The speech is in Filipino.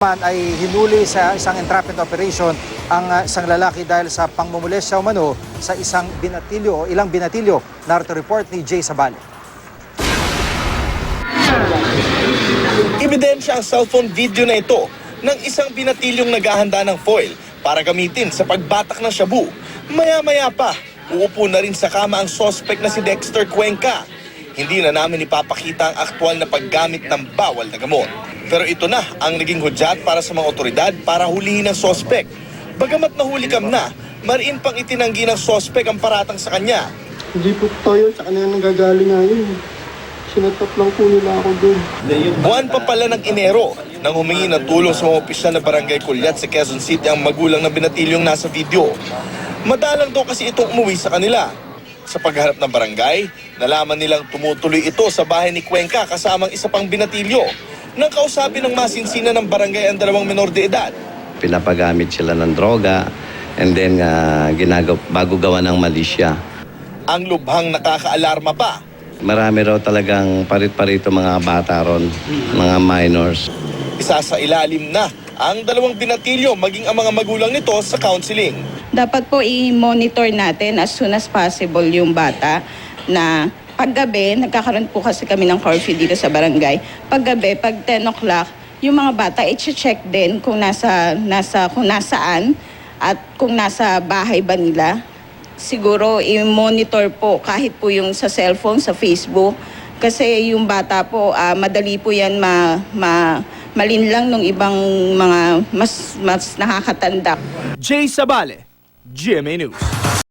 Ay hinuli sa isang entrapment operation ang isang lalaki dahil sa pangmumulestya umano sa isang binatilyo o ilang binatilyo. Narito report ni Jay Sabale. Ebidensya ang cellphone video na ito ng isang binatilyong naghahanda ng foil para gamitin sa pagbatak ng shabu. Maya-maya pa, uupo na rin sa kama ang suspect na si Dexter Cuenca. Hindi na namin ipapakita ang aktwal na paggamit ng bawal na gamot. Pero ito na ang naging hudyat para sa mga otoridad para hulihin ang suspect. Bagamat nahulikam na, mariin pang itinanggi ng suspect ang paratang sa kanya. Hindi po tayo, sa kanila nanggagaling nga yun. Sinatap lang po nila ako doon. Buwan pa pala ng Enero nang humingi ng tulong sa mga opisyal na barangay Kulyat sa Quezon City ang magulang ng binatilyong nasa video. Madalang daw kasi itong umuwi sa kanila. Sa pagharap ng barangay, nalaman nilang tumutuloy ito sa bahay ni Cuenca kasamang isa pang binatilyo. Nang kausapin ng masinsinan ng barangay ang dalawang menor de edad. Pinapagamit sila ng droga and then bago gawa ng malisya. Ang lubhang nakakaalarma pa. Marami raw talagang parit-parito mga bata ron, mga minors. Isa sa ilalim na ang dalawang binatilyo maging ang mga magulang nito sa counseling. Dapat po i-monitor natin as soon as possible yung bata na paggabi, nagkakaroon po kasi kami ng curfew dito sa barangay. Paggabi, pag 10 o'clock, yung mga bata, i-check din kung nasaan at kung nasa bahay ba nila. Siguro i-monitor po kahit po yung sa cellphone, sa Facebook. Kasi yung bata po, madali po yan malinlang ng ibang mga mas nakakatanda. Jay Sabale, GMA News.